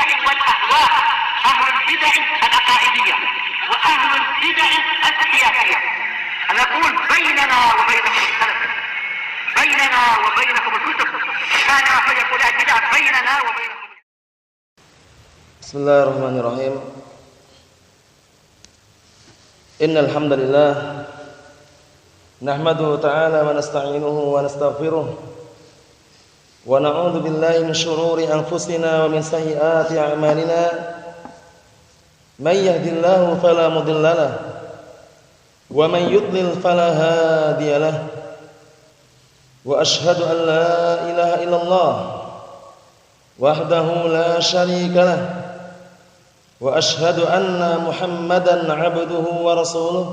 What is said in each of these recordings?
البدع والأهواء، أهل البدع العقائدية وأهل البدع السياسية. نقول بيننا وبينكم السلف، بيننا وبينكم الكتب، كان فيقول البدع بيننا وبينكم. بسم الله الرحمن الرحيم. إن الحمد لله نحمده تعالى ونستعينه ونستغفره ونعوذ بالله من شرور أنفسنا ومن سيئات أعمالنا. من يهد الله فلا مضل له ومن يضلل فلا هادي له. وأشهد أن لا إله إلا الله وحده لا شريك له وأشهد أن محمدا عبده ورسوله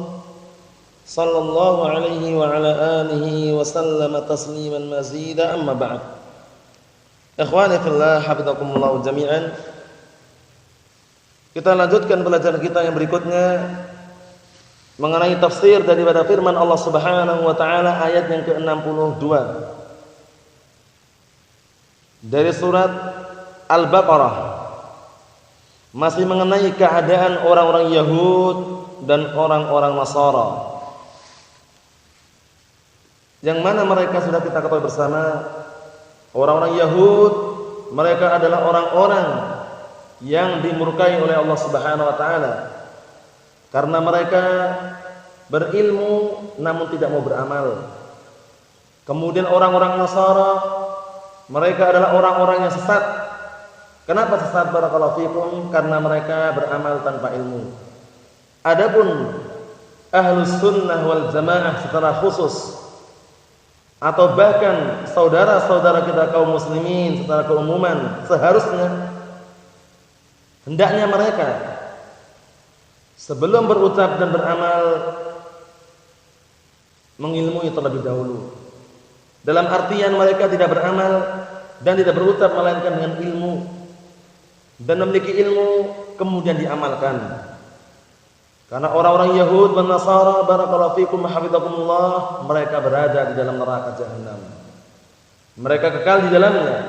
صلى الله عليه وعلى آله وسلم تسليما مزيدا. أما بعد. Ikhwani fillah, hafizakumullah jami'an. Kita lanjutkan pelajaran kita yang berikutnya mengenai tafsir daripada firman Allah Subhanahu wa taala ayat yang ke-62 dari surat Al-Baqarah, masih mengenai keadaan orang-orang Yahud dan orang-orang Nasara, yang mana mereka sudah kita ketahui bersama. Orang-orang Yahud, mereka adalah orang-orang yang dimurkai oleh Allah Subhanahu wa taala karena mereka berilmu namun tidak mau beramal. Kemudian orang-orang Nasara, mereka adalah orang-orang yang sesat. Kenapa sesat? Barakallahu fikum, karena mereka beramal tanpa ilmu. Adapun Ahlus Sunnah wal Jamaah secara khusus, atau bahkan saudara-saudara kita kaum muslimin secara keumuman, seharusnya hendaknya mereka sebelum berucap dan beramal mengilmui terlebih dahulu. Dalam artian mereka tidak beramal dan tidak berucap melainkan dengan ilmu, dan memiliki ilmu kemudian diamalkan. Karena orang-orang Yahud dan Nasara, barakallahu fikum hafizakumullah, mereka berada di dalam neraka jahanam. Mereka kekal di dalamnya.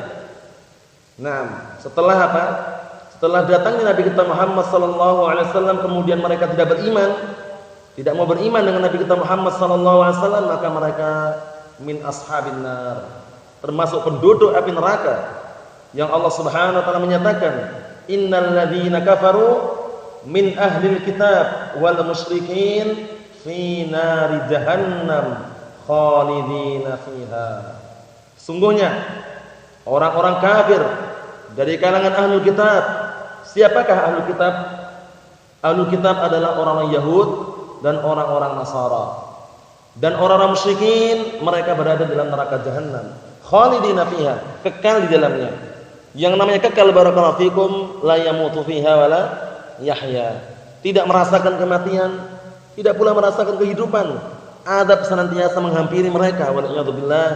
Nah, setelah apa? Setelah datangnya Nabi kita Muhammad sallallahu alaihi wasallam, kemudian mereka tidak beriman, tidak mau beriman dengan Nabi kita Muhammad sallallahu alaihi wasallam, maka mereka min ashabin nar, termasuk penduduk api neraka. Yang Allah Subhanahu wa taala menyatakan, innal ladzina kafaru min ahlil kitab wal musyrikin fi nari jahannam khalidina fiha. Sungguhnya orang-orang kafir dari kalangan ahlul kitab. Siapakah ahlul kitab? Ahlul kitab adalah orang-orang Yahud dan orang-orang Nasara. Dan orang-orang musyrikin, mereka berada dalam neraka jahannam khalidina fiha, kekal di dalamnya. Yang namanya kekal, barakallahu fikum, la yamutu fiha wala yahya, tidak merasakan kematian, tidak pula merasakan kehidupan. Adab senantiasa menghampiri mereka, waliyadzubillah.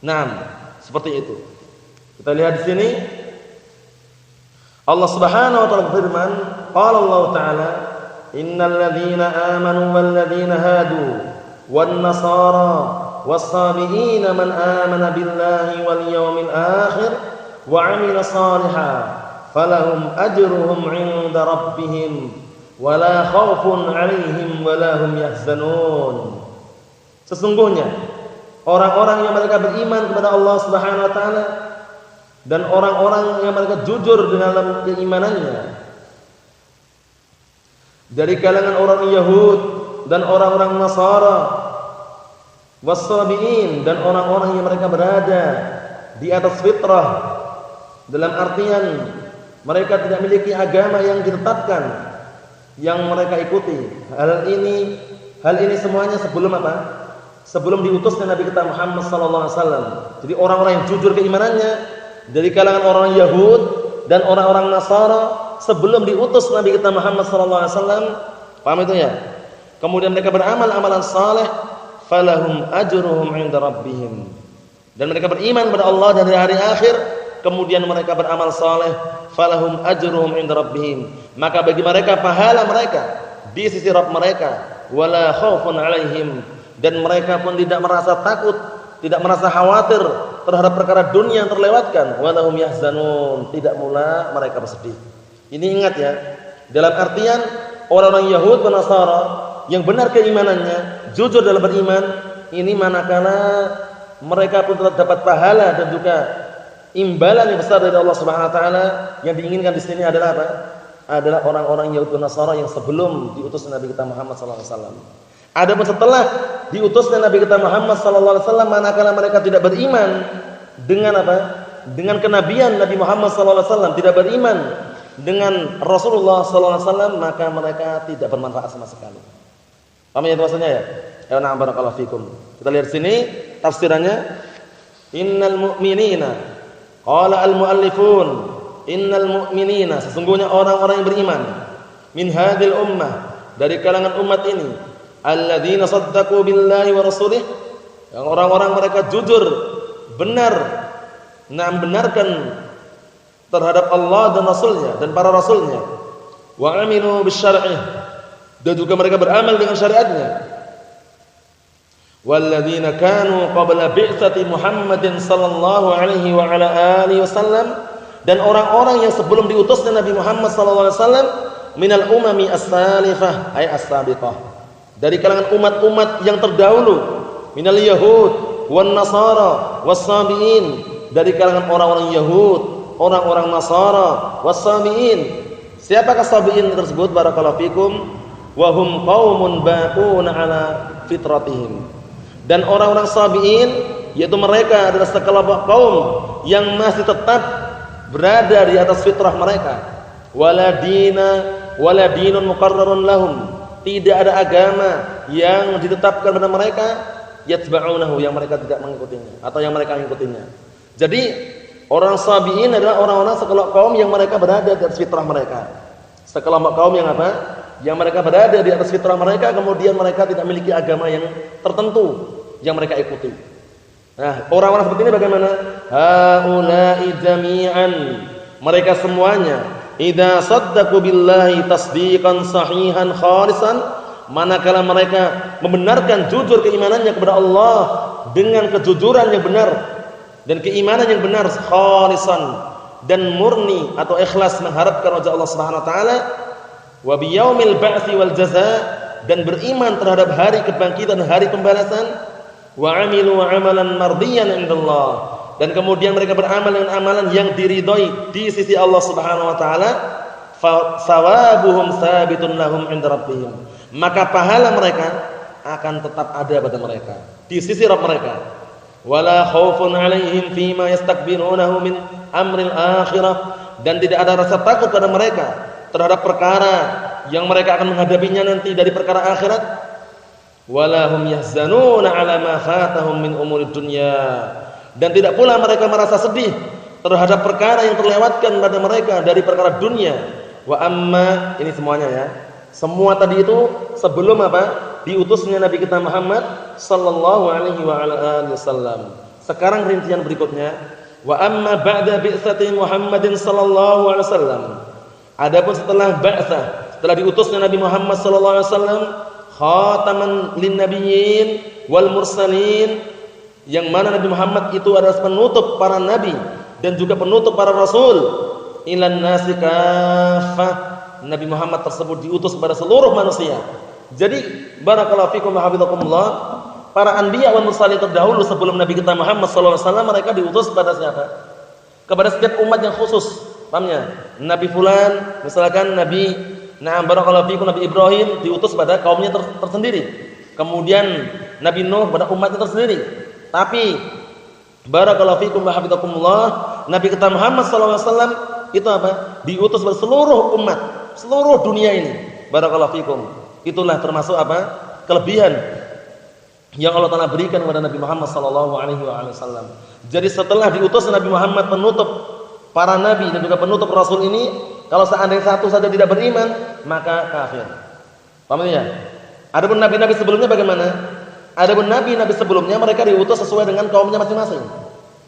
Naam, seperti itu. Kita lihat di sini Allah Subhanahu wa taala berfirman, qala Allah taala, innal ladzina amanu wal ladzina hadu wan nasara was-sabiina man amana billahi wal yawmil akhir wa 'amila shalihan falahum ajruhum 'inda rabbihim wala khaufun 'alaihim wala hum yahzanun. Sesungguhnya orang-orang yang mereka beriman kepada Allah Subhanahu wa taala dan orang-orang yang mereka jujur di dalam keimanannya dari kalangan orang Yahud dan orang-orang Nasara, was-sabiin, dan orang-orang yang mereka berada di atas fitrah, dalam artian mereka tidak memiliki agama yang ditetapkan, yang mereka ikuti. Hal ini semuanya sebelum apa? Sebelum diutusnya Nabi kita Muhammad sallallahu alaihi wasallam. Jadi orang-orang yang jujur keimanannya dari kalangan orang Yahud dan orang-orang Nasara sebelum diutus Nabi kita Muhammad sallallahu alaihi wasallam. Paham itu ya? Kemudian mereka beramal amalan saleh, falahum ajruhum 'inda rabbihim. Dan mereka beriman kepada Allah dan hari akhir, kemudian mereka beramal saleh, falahum ajruhum 'inda rabbihim, maka bagi mereka pahala mereka di sisi Rabb mereka, wala khaufun 'alaihim, dan mereka pun tidak merasa takut tidak merasa khawatir terhadap perkara dunia yang terlewatkan, walahum yahzanun, tidak mula mereka bersedih. Ini ingat ya, dalam artian orang-orang Yahud dan Nasara yang benar keimanannya, jujur dalam beriman, ini manakala mereka pun tetap dapat pahala dan juga imbalan yang besar dari Allah Subhanahu wa taala. Yang diinginkan di sini adalah apa? Adalah orang-orang Yahudi dan Nasara yang sebelum diutusnya Nabi kita Muhammad sallallahu alaihi wasallam. Adapun setelah diutusnya Nabi kita Muhammad sallallahu alaihi wasallam, manakala mereka tidak beriman dengan apa? Dengan kenabian Nabi Muhammad sallallahu alaihi wasallam, tidak beriman dengan Rasulullah sallallahu alaihi wasallam, maka mereka tidak bermanfaat sama sekali. Paham ya maksudnya ya? Ya na'am barakallahu fikum. Kita lihat sini tafsirannya. Innal mu'minina, qala al-muallifun, innal mu'minina, sesungguhnya orang-orang yang beriman, min hadhil ummah, dari kalangan umat ini, alladzina saddaqu billahi wa rasulih, yang orang-orang mereka jujur, benar, benarkan terhadap Allah dan Rasulnya dan para Rasulnya, wa aminu bisyar'i, dan juga mereka beramal dengan syariatnya. Walladzina kanu qabla bi'tsati Muhammadin sallallahu alaihi wa ala alihi wasallam, dan orang-orang yang sebelum diutusnya Nabi Muhammad sallallahu alaihi wasallam, minal umami as-salifah ay as-sabiqah, dari kalangan umat-umat yang terdahulu, minal yahud wan nasara was-sabiin, dari kalangan orang-orang Yahud, orang-orang Nasara, was-sabiin. Siapakah sabiin tersebut? Barakallahu fikum. Wa hum qaumun baquna ala fitratihim. Dan orang-orang sabiin, yaitu mereka adalah sekelompok kaum yang masih tetap berada di atas fitrah mereka. Wala dinun muqarrarun lahum. Tidak ada agama yang ditetapkan pada mereka, yatba'unahu, yang mereka tidak mengikutinya atau yang mereka mengikutinya. Jadi orang sabiin adalah orang-orang sekelompok kaum yang mereka berada di atas fitrah mereka. Sekelompok kaum yang apa? Yang mereka berada di atas fitrah mereka, kemudian mereka tidak memiliki agama yang tertentu yang mereka ikuti. Nah, orang-orang seperti ini bagaimana? Haula'i jami'an, mereka semuanya, idza saddaqu billahi tasdiqan sahihan khalisan, manakala mereka membenarkan jujur keimanannya kepada Allah dengan kejujuran yang benar dan keimanan yang benar, khalisan, dan murni atau ikhlas mengharapkan wajah Allah Subhanahu wa taala, wa biyaumil ba'tsi wal jazaa, dan beriman terhadap hari kebangkitan dan hari pembalasan, wa amilu amalan mardiyan indallah, dan kemudian mereka beramal dengan amalan yang diridhai di sisi Allah Subhanahu wa taala, fa sawabuhum sabitun lahum 'inda rabbihim, maka pahala mereka akan tetap ada pada mereka di sisi Rabb mereka. Wala khaufun 'alaihim fima yastakbirunahu min amril akhirah, dan tidak ada rasa takut pada mereka terhadap perkara yang mereka akan menghadapinya nanti dari perkara akhirat. Wala hum yahzanuna 'ala ma fatahum min umurid dunya, dan tidak pula mereka merasa sedih terhadap perkara yang terlewatkan pada mereka dari perkara dunia. Wa amma, ini semuanya ya. Semua tadi itu sebelum apa? Diutusnya Nabi kita Muhammad sallallahu alaihi wa ala alihi wasallam. Sekarang rincian berikutnya, wa amma ba'da bi'tsati Muhammadin sallallahu alaihi wasallam. Adapun setelah ba'tsah, setelah diutusnya Nabi Muhammad sallallahu alaihi wasallam, khataman lin nabiyyin wal mursalin, yang mana Nabi Muhammad itu adalah penutup para nabi dan juga penutup para rasul, ilan nasi kaffah. Nabi Muhammad tersebut diutus kepada seluruh manusia. Jadi barakallahu fikum wa hafizakumullah, para anbiya wal mursalin terdahulu sebelum Nabi kita Muhammad sallallahu alaihi wasallam, mereka diutus kepada siapa? Kepada setiap umat yang khusus. Pahamnya? Nabi fulan, misalkan Nabi barakallahu fikum, Nabi Ibrahim diutus pada kaumnya tersendiri. Kemudian Nabi Nuh pada umatnya tersendiri. Tapi barakallahu fikum wa hafizakumullah, Nabi kita Muhammad sallallahu alaihi wasallam itu apa? Diutus kepada seluruh umat, seluruh dunia ini. Barakallahu fikum. Itulah termasuk apa? Kelebihan yang Allah Taala berikan kepada Nabi Muhammad sallallahu alaihi wasallam. Jadi setelah diutus Nabi Muhammad penutup para nabi dan juga penutup rasul ini, kalau seandainya satu saja tidak beriman, maka kafir. Paham ya? Adapun nabi-nabi sebelumnya bagaimana? Adapun nabi-nabi sebelumnya mereka diutus sesuai dengan kaumnya masing-masing.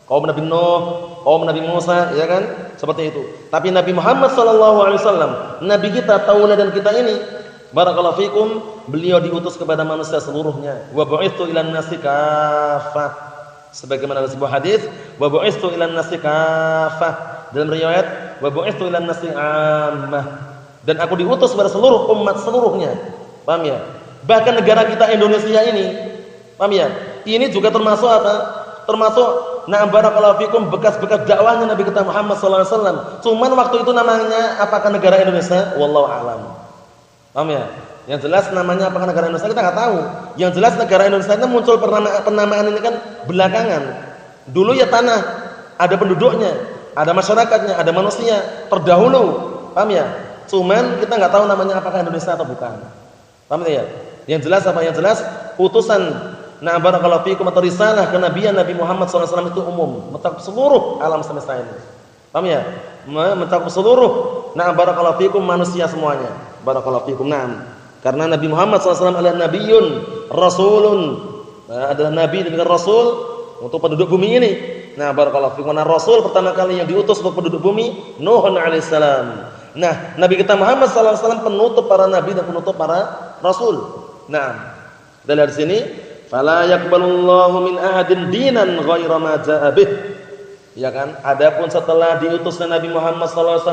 Kaum Nabi Nuh, kaum Nabi Musa, ya kan? Seperti itu. Tapi Nabi Muhammad sallallahu alaihi wasallam, nabi kita, tauladan kita ini, barakallahu fikum, beliau diutus kepada manusia seluruhnya. Wa bu'itsu ilan nasi kaffah. Sebagaimana dalam sebuah hadis, wa bu'istu ilan nasi kaffah. Dalam riwayat, wa bu'istu ilan nasi ammah. Dan aku diutus kepada seluruh umat seluruhnya. Paham ya? Bahkan negara kita Indonesia ini, paham ya? Ini juga termasuk apa? Termasuk na'am barakallahu fikum bekas-bekas dakwahnya Nabi kita Muhammad sallallahu alaihi wasallam. Cuman waktu itu namanya apakah negara Indonesia? Wallahu a'lam. Paham ya? Yang jelas namanya apakah negara Indonesia kita enggak tahu. Yang jelas negara Indonesia itu muncul penamaan ini kan belakangan. Dulu ya tanah, ada penduduknya, ada masyarakatnya, ada manusia terdahulu. Paham ya? Cuman kita enggak tahu namanya apakah Indonesia atau bukan. Paham ya? Yang jelas apa? Yang jelas utusan na'am barakallahu fikum atau risalah kenabian Nabi Muhammad SAW itu umum, mencakup seluruh alam semesta ini. Paham ya? Mencakup seluruh na'am barakallahu fikum manusia semuanya. Barakallahu fikum. Na'am. Karena Nabi Muhammad SAW adalah nabiyyun, rasulun. Adalah nabi dan juga rasul untuk penduduk bumi ini. Nah, barakallahu fikum. Karena rasul pertama kali yang diutus untuk penduduk bumi Nuh alaihissalam. Nah, Nabi kita Muhammad SAW penutup para nabi dan penutup para rasul. Nah, kita lihat di sini, fala yaqbalullahu min ahadin dinan ghaira ma jaa bih. Ya kan? Adapun setelah diutusnya Nabi Muhammad SAW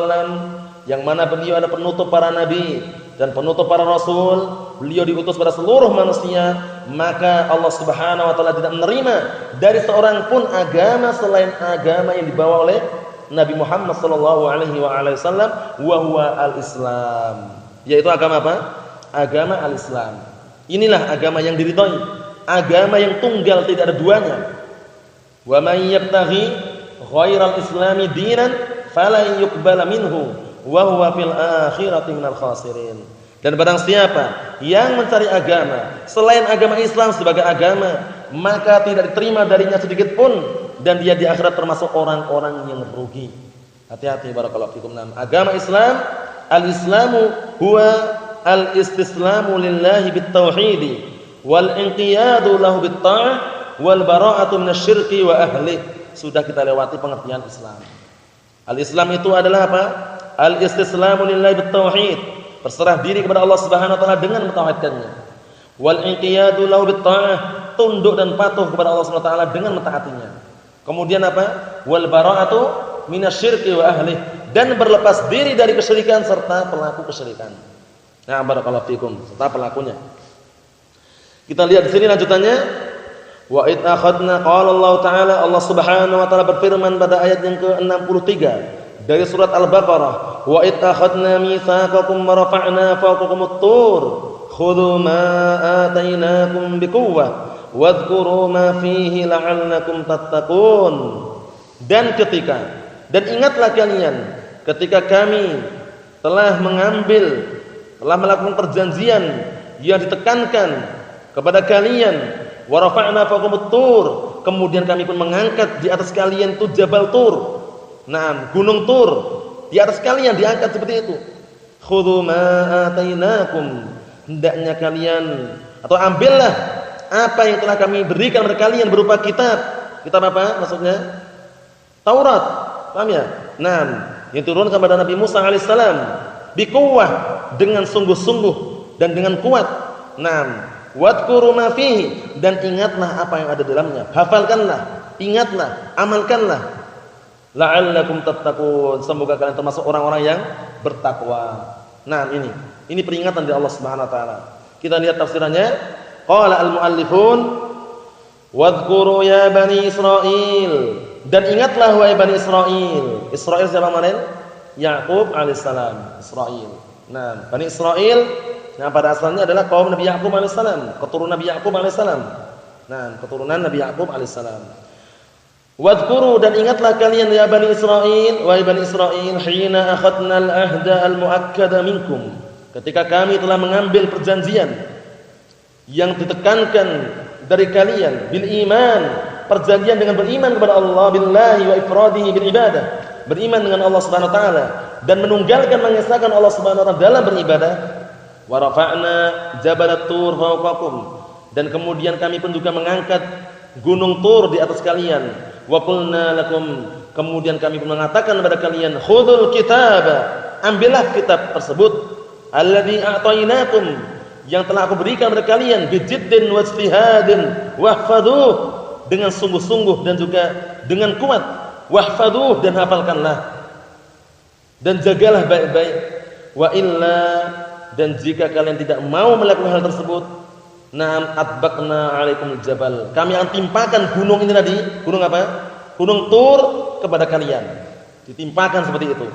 yang mana beliau ada penutup para nabi dan penutup para rasul, beliau diutus pada seluruh manusia, maka Allah Subhanahu wa taala tidak menerima dari seorang pun agama selain agama yang dibawa oleh Nabi Muhammad sallallahu alaihi wasallam, wa huwa al-Islam. Yaitu agama apa? Agama al-Islam. Inilah agama yang diridhai, agama yang tunggal tidak ada duanya. Wa may yabtaghi ghairal islami dinan falan yuqbala minhu wa huwa fil akhirati minal khasirin. Dan barang siapa yang mencari agama selain agama Islam sebagai agama, maka tidak diterima darinya sedikit pun dan dia di akhirat termasuk orang-orang yang rugi. Hati-hati barakallahu fikum. Agama Islam, al-Islamu huwa al-istislamu lillahi bit-tauhid wal inqiyadu lahu bit-ta'ah wal bara'atu minasyirki wa ahli. Sudah kita lewati pengertian Islam. Al-Islam itu adalah apa? Al-istislamu lillahi bit-tauhid, berserah diri kepada Allah Subhanahu wa taala dengan mentauhidkannya. Wal inqiyadu lahu bit-ta'ah, tunduk dan patuh kepada Allah Subhanahu wa taala dengan mentaatinya. Kemudian apa? Wal bara'atu minasyirki wa ahli, dan berlepas diri dari kesyirikan serta pelaku kesyirikan. Nah, barakallahu fikum, serta pelakunya. Kita lihat di sini lanjutannya. Wa id akhadna qala Allah taala, Allah Subhanahu wa taala berfirman pada ayat yang ke-63 dari surat Al-Baqarah, wa id akhadna mitsaqakum wa rafa'na fawqakumut tur khudhu ma atainakum biquwwah wadhkuru ma fihi la'allakum tattaqun. Dan ingatlah kalian ketika kami telah melakukan perjanjian yang ditekankan kepada kalian, wa rafa'na fawqakumut tur, kemudian kami pun mengangkat di atas kalian itu Jabal Tur. Nah, Gunung Tur di atas kalian diangkat seperti itu. Khudhu ma atainakum, hendaknya kalian atau ambillah apa yang telah kami berikan kepada kalian berupa kitab. Kitab apa maksudnya? Taurat. Paham ya? Nah, yang turun kepada Nabi Musa alaihissalam biquwwah, dengan sungguh-sungguh dan dengan kuat. Nah, wadhkuru ma fihi, dan ingatlah apa yang ada dalamnya. Hafalkanlah, ingatlah, amalkanlah. La'allakum tattaqun, semoga kalian termasuk orang-orang yang bertakwa. Nah, ini peringatan dari Allah Subhanahu wa taala. Kita lihat tafsirannya. Qala al-muallifun wadhkuru ya bani Israil, dan ingatlah wahai bani Israil. Israil siapa kemarin? Yaqub alaihissalam, Israil. Nah, bani Israil pada asalnya adalah kaum Nabi Yaqub alaihissalam, keturunan Nabi Yaqub alaihissalam. Nah, keturunan Nabi Yaqub alaihissalam. Wadhkuru, dan ingatlah kalian ya bani Israil, wahai bani Israil, hina akhadna al-ahda al-muakkada minkum, ketika kami telah mengambil perjanjian yang ditekankan dari kalian, bil iman, perjanjian dengan beriman kepada Allah, billahi wa ifradihi bil ibadah, beriman dengan Allah Subhanahu wa taala dan menunggalkan mengesahkan Allah Subhanahu wa taala dalam beribadah. Wa rafa'na jabalat tur fawqakum, dan kemudian kami pun juga mengangkat gunung Tur di atas kalian. Wa qulna lakum, kemudian kami pun mengatakan kepada kalian, khudhul kitaba, ambillah kitab tersebut, alladzi a'tainakum, yang telah aku berikan kepada kalian, bijiddin wa ijtihadin wahfadhuh, dengan sungguh-sungguh dan juga dengan kuat. Wahfadhuh, dan hafalkanlah. Dan jagalah baik-baik. Wa illa, dan jika kalian tidak mau melakukan hal tersebut, na'am atbaqna 'alaikumul jabal. Kami akan timpakan gunung ini tadi, gunung apa? Gunung Tur kepada kalian. Ditimpakan seperti itu.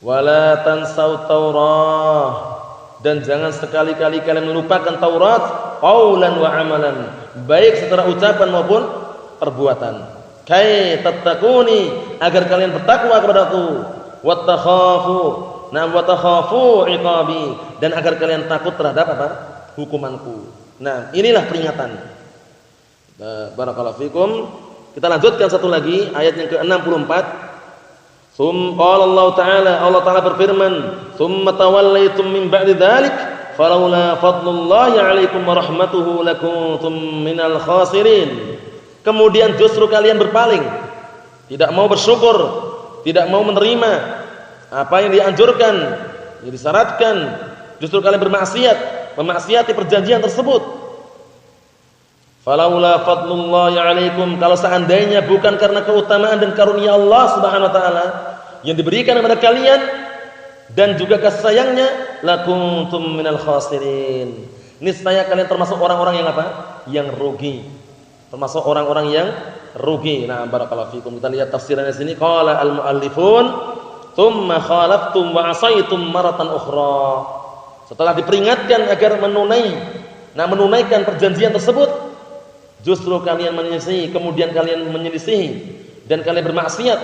Wala tansau Taurah, dan jangan sekali-kali kalian melupakan Taurat, qaulan wa amalan, baik secara ucapan maupun perbuatan. Kai tattaquni, agar kalian bertakwa kepadaku, wattakhafu, wa takhafu iqabi, dan agar kalian takut terhadap apa? Hukumanku. Nah, inilah peringatan. Barakallahu fikum. Kita lanjutkan satu lagi ayat yang ke-64. Qala Allah Ta'ala berfirman, "Tsumma tawallaitum min ba'di dzalik, falaula fadlullahi 'alaikum wa rahmatuhu lakuntum minal khasirin." Kemudian justru kalian berpaling, tidak mau bersyukur, tidak mau menerima apa yang dianjurkan, yang disyaratkan. Justru kalian bermaksiat, memaksiati perjanjian tersebut. Falaula fadlullahi 'alaikum, kalau seandainya bukan karena keutamaan dan karunia Allah Subhanahu wa taala yang diberikan kepada kalian dan juga kasih sayangnya, lakuntum minal khasirin. Niscaya kalian termasuk orang-orang yang apa? Yang rugi. Termasuk orang-orang yang rugi. Nah, barakallahu fikum. Kita lihat tafsirannya sini. Qala al-muallifun, "Tsumma khalaftum wa 'asaitum maratan ukhra." Setelah diperingatkan agar menunaikan perjanjian tersebut, justru kalian menyelisihi, kemudian kalian menyelisihi dan kalian bermaksiat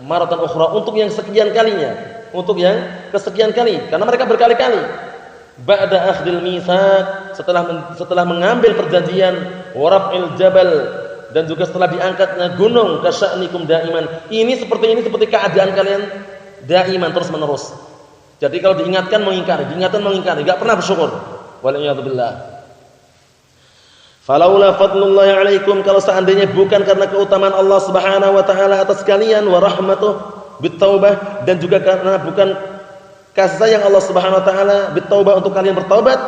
maratan ukhra, untuk yang sekian kalinya, untuk yang kesekian kali, karena mereka berkali-kali. Ba'da akhdil mitsaq, setelah mengambil perjanjian, waraf'il jabal, dan juga setelah diangkatnya gunung, kasya'nikum daiman. Ini seperti keadaan kalian daiman, terus menerus. Jadi kalau diingatkan mengingkari, enggak pernah bersyukur. Wal'iyadu billah. Falaula fadlullahi 'alaikum, kalau seandainya bukan karena keutamaan Allah Subhanahu wa taala atas kalian, wa rahmatuh bitaubah, dan juga karena bukan kasih sayang Allah Subhanahu wa taala bitaubah, untuk kalian bertaubat,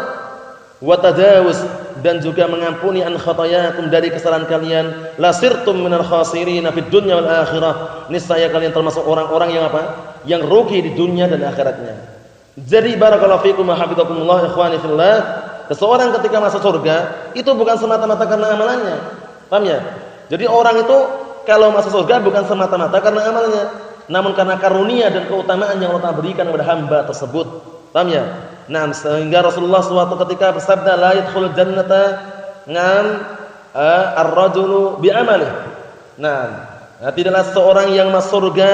wa tajawuz, dan juga mengampuni an khatayakum, dari kesalahan kalian, lasirtum minal khasirin fid dunya wal akhirah, niscaya kalian termasuk orang-orang yang apa? Yang rugi di dunia dan akhiratnya. Jadi barakallahu fikum wa hafizakumullah ikhwani fillah, seseorang ketika masuk surga itu bukan semata-mata karena amalannya. Paham ya? Jadi orang itu kalau masuk surga bukan semata-mata karena amalnya, namun karena karunia dan keutamaan yang Allah berikan kepada hamba tersebut. Paham ya? Nah, sehingga Rasulullah suatu ketika bersabda, la yadkhulul jannata ar-rajulu bi'amalihi. Nah, tidaklah seorang yang masuk surga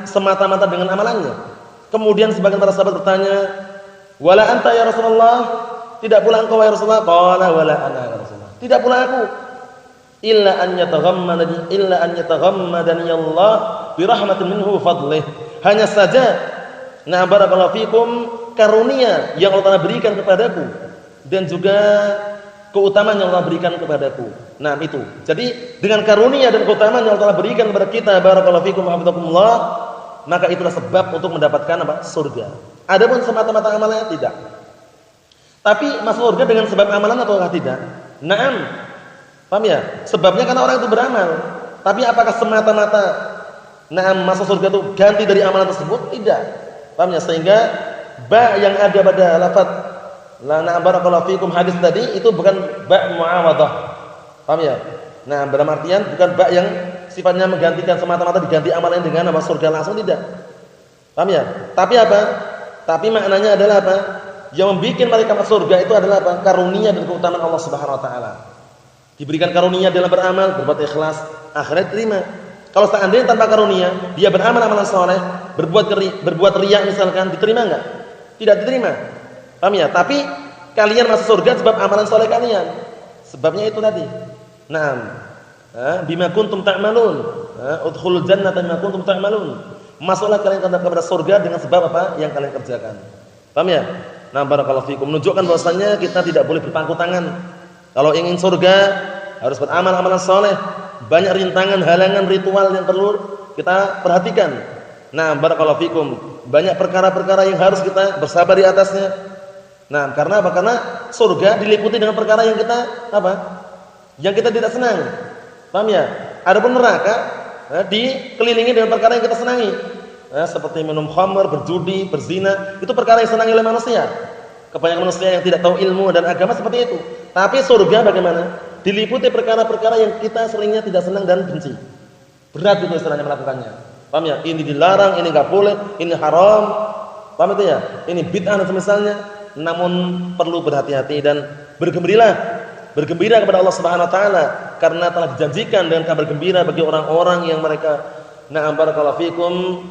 semata-mata dengan amalannya. Kemudian sebagian para sahabat bertanya, wala anta ya Rasulullah, tidak pula engkau ya Rasulullah? Qala wala ana ya Rasulullah, tidak pula aku. Illa an yataghammadani Allah bi rahmatin minhu fadlih. Hanya saja, nah barakallahu fikum, karunia yang Allah Ta'ala berikan kepadaku dan juga keutamaan yang Allah berikan kepadaku. Nah, itu. Jadi dengan karunia dan keutamaan yang Allah Ta'ala berikan kepada kita, barakallahu fikum wa hafizakumullah, maka itulah sebab untuk mendapatkan apa? Surga. Adapun semata-mata amalannya tidak. Tapi masuk surga dengan sebab amalan atau tidak? Naam. Paham ya? Sebabnya karena orang itu beramal. Tapi apakah semata-mata masuk surga itu ganti dari amalan tersebut? Tidak. Paham ya? Sehingga ba yang ada pada lafaz la barakallahu fikum hadis tadi itu bukan ba muawadhah. Paham ya? Nah, dalam artian bukan ba yang sifatnya menggantikan semata-mata diganti amalan dengan apa surga langsung, tidak. Paham ya? Tapi apa? Tapi maknanya adalah apa? Yang membuat mereka masuk surga itu adalah apa? Karunia dan keutamaan Allah Subhanahu wa taala. Diberikan karunia dalam beramal, berbuat ikhlas, akhirat terima. Kalau seandainya tanpa karunia, dia beramal amalan saleh, berbuat riya misalkan, diterima enggak? Tidak diterima. Paham ya? Tapi kalian masuk surga sebab amalan saleh kalian. Sebabnya itu tadi. Naam. Bima kuntum ta'malun. Udkhulul jannata bima kuntum ta'malun. Masuklah kalian kepada surga dengan sebab apa yang kalian kerjakan. Paham ya? Nah, barakallahu fikum, menunjukkan bahwasanya kita tidak boleh berpangku tangan. Kalau ingin surga harus beramal amalan saleh. Banyak rintangan, halangan, ritual yang perlu kita perhatikan. Nah, barakallahu fikum, banyak perkara-perkara yang harus kita bersabar di atasnya. Nah, karena apa? Karena surga diliputi dengan perkara yang kita apa? yang kita tidak senang. Paham ya? Adapun neraka dikelilingi dengan perkara yang kita senangi. Seperti minum khamr, berjudi, berzina, itu perkara yang senangi oleh manusia. Kebanyakan manusia yang tidak tahu ilmu dan agama seperti itu. Tapi surga bagaimana? Diliputi perkara-perkara yang kita seringnya tidak senang dan benci. Berat itu istilahnya melakukannya. Paham ya? Ini dilarang, ini enggak boleh, ini haram. Paham itu ya? Ini bid'ah dan semisalnya. Namun perlu berhati-hati dan bergembira kepada Allah Subhanahu wa taala karena telah dijanjikan dengan kabar gembira bagi orang-orang yang mereka na'am barakallahu fikum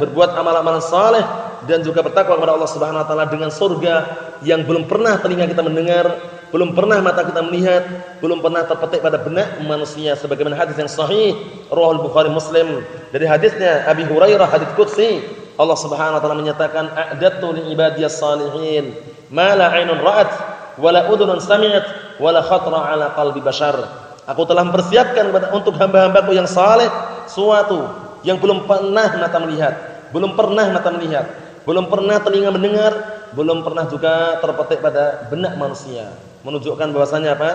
berbuat amal-amal saleh dan juga bertakwa kepada Allah Subhanahu wa taala dengan surga yang belum pernah telinga kita mendengar, belum pernah mata kita melihat, belum pernah terpetik pada benak manusia, sebagaimana hadis yang sahih riwayat Bukhari Muslim dari hadisnya Abi Hurairah, hadis qudsi. Allah Subhanahu wa taala menyatakan, a'dadtu li ibadiyas salihin ma la 'ainun ra'at wa la udhunun sami'at wa la khatara 'ala qalbi bashar. Aku telah mempersiapkan untuk hamba-hambaku yang saleh suatu yang belum pernah mata melihat, belum pernah telinga mendengar, belum pernah juga terpetik pada benak manusia. Menunjukkan bahwasanya apa?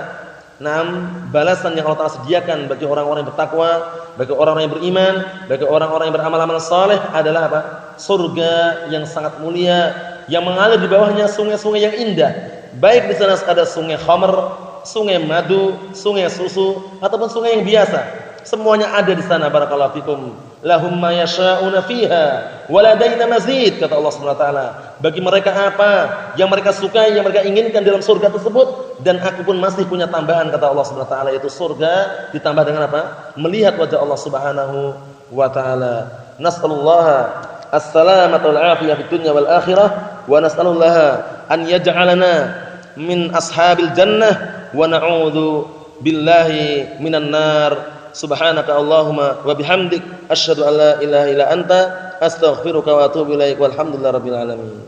Balasan yang Allah Ta'ala sediakan bagi orang-orang yang bertakwa, bagi orang-orang yang beriman, bagi orang-orang yang beramal-amal saleh adalah apa? Surga yang sangat mulia yang mengalir di bawahnya sungai-sungai yang indah. Baik di sana ada sungai khamr, sungai madu, sungai susu ataupun sungai yang biasa. Semuanya ada di sana, barakallahu fikum. Lahum ma yasha'una fiha wa ladaina mazid, kata Allah Subhanahu wa taala. Bagi mereka apa yang mereka sukai, yang mereka inginkan dalam surga tersebut, dan aku pun masih punya tambahan, kata Allah Subhanahu wa taala, yaitu surga ditambah dengan apa? Melihat wajah Allah Subhanahu wa taala. Nas'alullaha as-salamata wal afiyah fid dunya wal akhirah wa nas'alullaha an yaj'alana min ashabil jannah wa na'udzu billahi minan nar. Subhanaka Allahumma wa bihamdik asyhadu an la ilaha illa anta astaghfiruka wa atubu ilaik walhamdulillahi rabbil alamin.